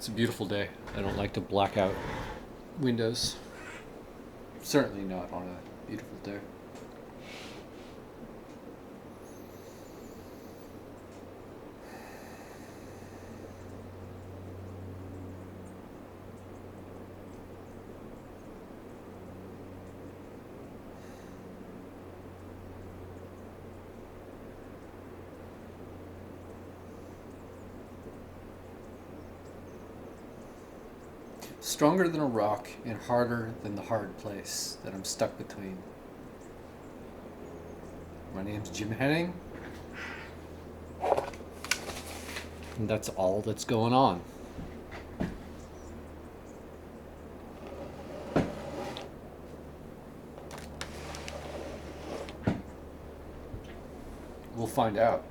It's a beautiful day. I don't like to black out windows. Certainly not on a beautiful day. Stronger than a rock and harder than the hard place that I'm stuck between. My name's Jim Henning, and that's all that's going on. We'll find out.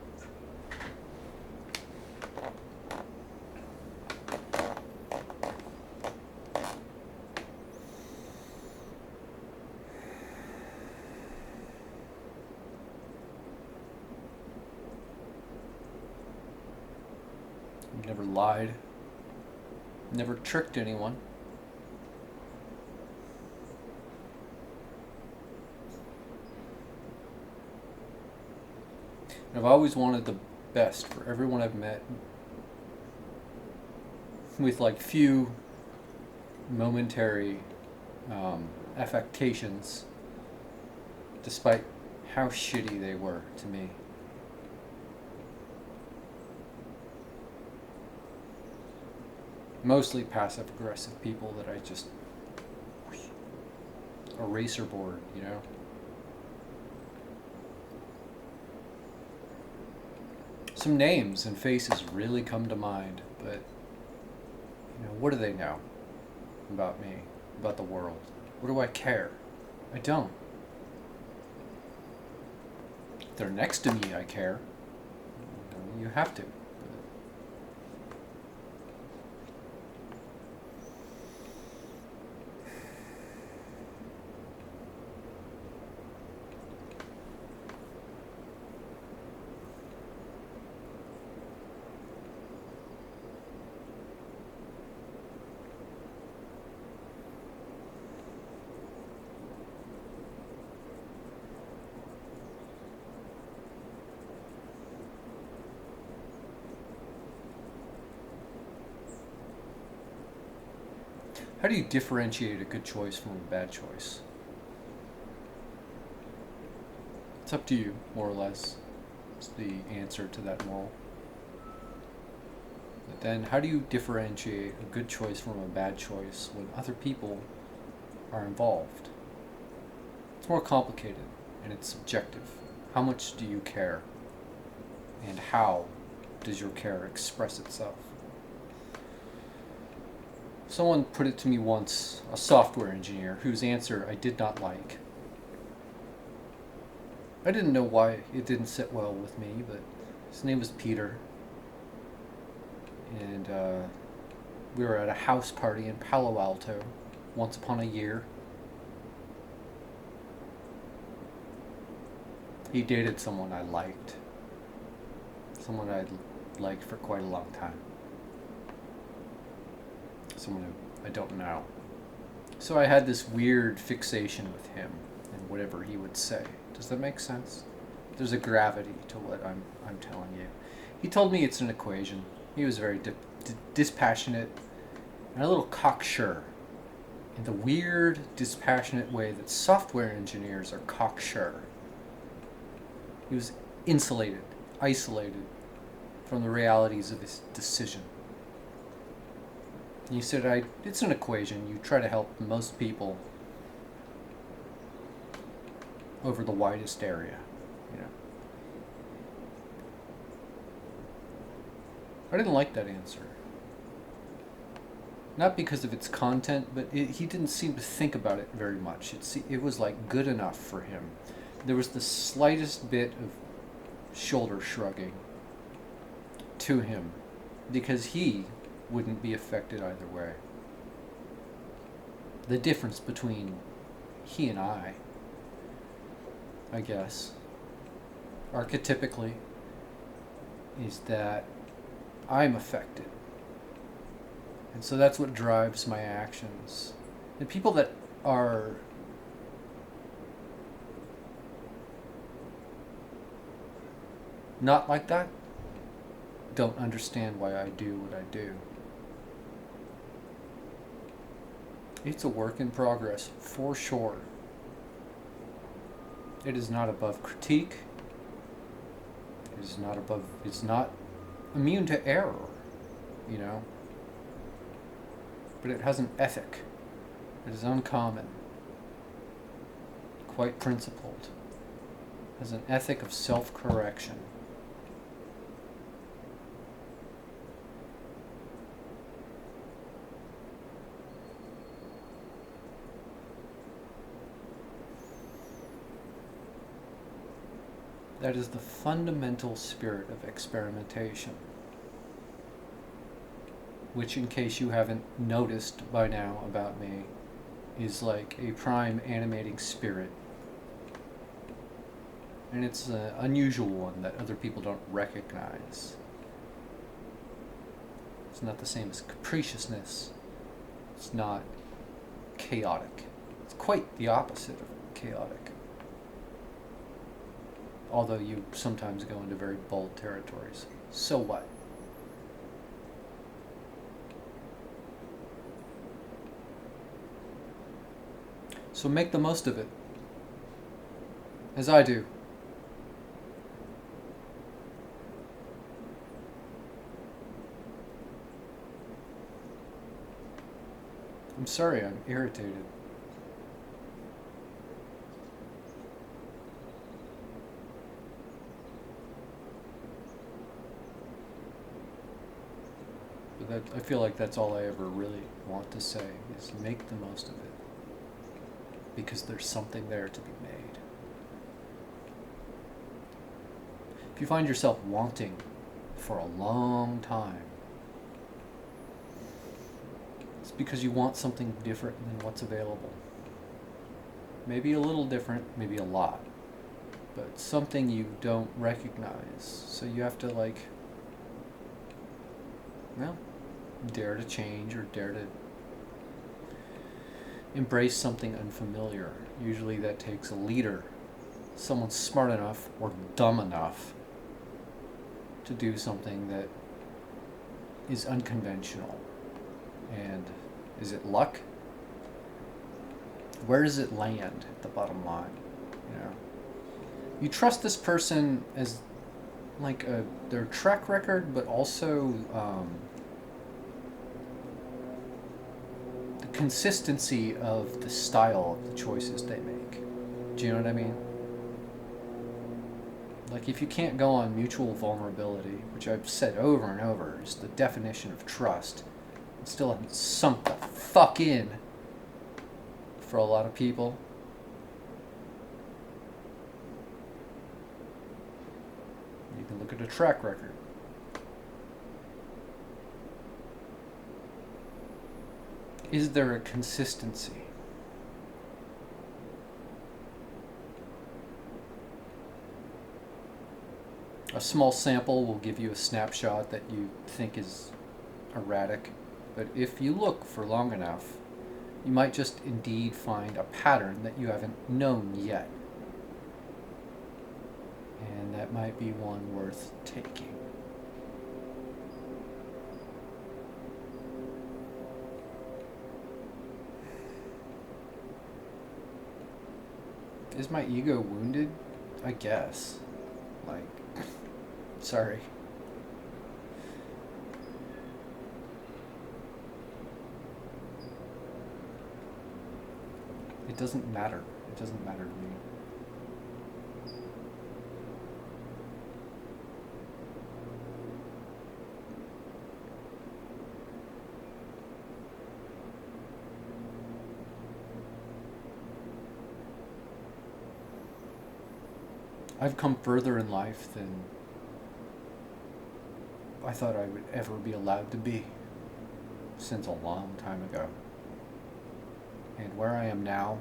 I've never lied, never tricked anyone. And I've always wanted the best for everyone I've met, with like few momentary affectations, despite how shitty they were to me. Mostly passive aggressive people that I just eraser board, you know? Some names and faces really come to mind, but what do they know about me, about the world? What do I care? I don't. If they're next to me, I care. You have to. How do you differentiate a good choice from a bad choice? It's up to you, more or less. It's the answer to that moral. But then, how do you differentiate a good choice from a bad choice when other people are involved? It's more complicated and it's subjective. How much do you care? And how does your care express itself? Someone put it to me once, a software engineer, whose answer I did not like. I didn't know why it didn't sit well with me, but his name was Peter. And we were at a house party in Palo Alto once upon a year. He dated someone I liked. Someone I'd liked for quite a long time. Someone who I don't know. So I had this weird fixation with him and whatever he would say. Does that make sense? There's a gravity to what I'm telling you. He told me it's an equation. He was very dispassionate and a little cocksure in the weird, dispassionate way that software engineers are cocksure. He was insulated, isolated from the realities of his decision. And he said, it's an equation. You try to help most people over the widest area, I didn't like that answer. Not because of its content, but he didn't seem to think about it very much. It was like good enough for him. There was the slightest bit of shoulder shrugging to him because he wouldn't be affected either way. The difference between he and I guess, archetypically, is that I'm affected. And so that's what drives my actions. The people that are not like that don't understand why I do what I do. It's a work in progress, for sure. It is not above critique. It's not immune to error, you know. But it has an ethic. It is uncommon, quite principled. It has an ethic of self-correction. That is the fundamental spirit of experimentation, which, in case you haven't noticed by now about me, is like a prime animating spirit. And it's an unusual one that other people don't recognize. It's not the same as capriciousness. It's not chaotic. It's quite the opposite of chaotic. Although you sometimes go into very bold territories. So what? So make the most of it. As I do. I'm sorry, I'm irritated. But I feel like that's all I ever really want to say, is make the most of it. Because there's something there to be made. If you find yourself wanting for a long time, it's because you want something different than what's available. Maybe a little different, maybe a lot. But something you don't recognize. So you have to, like, well, dare to change or dare to embrace something unfamiliar. Usually that takes a leader, someone smart enough or dumb enough to do something that is unconventional. And is it luck? Where does it land at the bottom line? You know, you trust this person as like their track record, but also the consistency of the style of the choices they make. Do you know what I mean? Like, if you can't go on mutual vulnerability, which I've said over and over is the definition of trust, it still hasn't sunk the fuck in for a lot of people. You can look at a track record. Is there a consistency? A small sample will give you a snapshot that you think is erratic, but if you look for long enough, you might just indeed find a pattern that you haven't known yet. And that might be one worth taking. Is my ego wounded? I guess. Like, sorry. It doesn't matter. It doesn't matter to me. I've come further in life than I thought I would ever be allowed to be since a long time ago. And where I am now,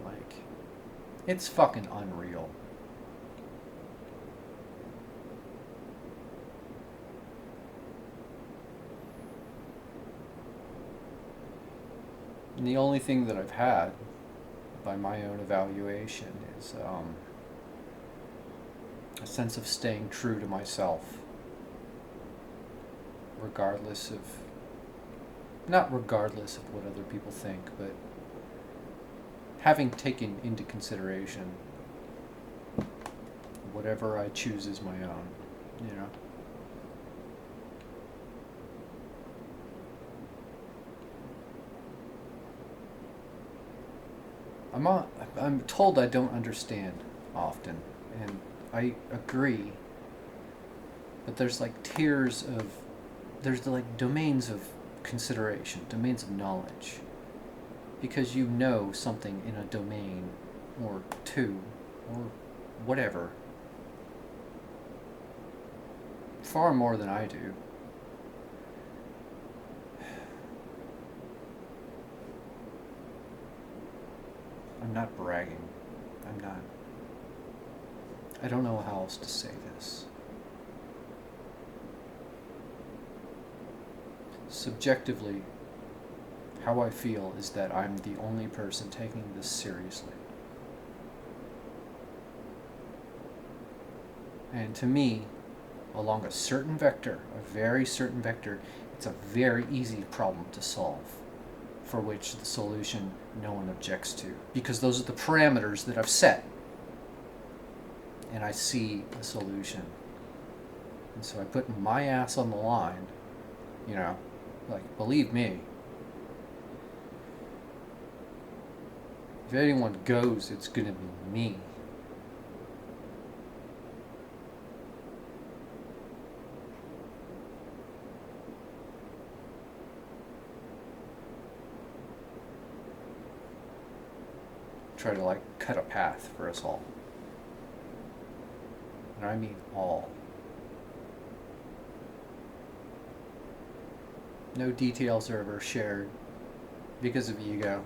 like, it's fucking unreal. And the only thing that I've had, by my own evaluation, is a sense of staying true to myself, regardless of, not regardless of what other people think, but having taken into consideration whatever I choose as my own, you know. I'm told I don't understand often, and I agree, but there's like there's like domains of consideration, domains of knowledge, because you know something in a domain, or two, or whatever, far more than I do. I'm not bragging. I'm not. I don't know how else to say this. Subjectively, how I feel is that I'm the only person taking this seriously. And to me, along a certain vector, a very certain vector, it's a very easy problem to solve, for which the solution no one objects to, because those are the parameters that I've set, and I see a solution. And so I put my ass on the line, you know, like, believe me, if anyone goes, it's gonna be me. Try to like cut a path for us all. And I mean all. No details are ever shared because of ego.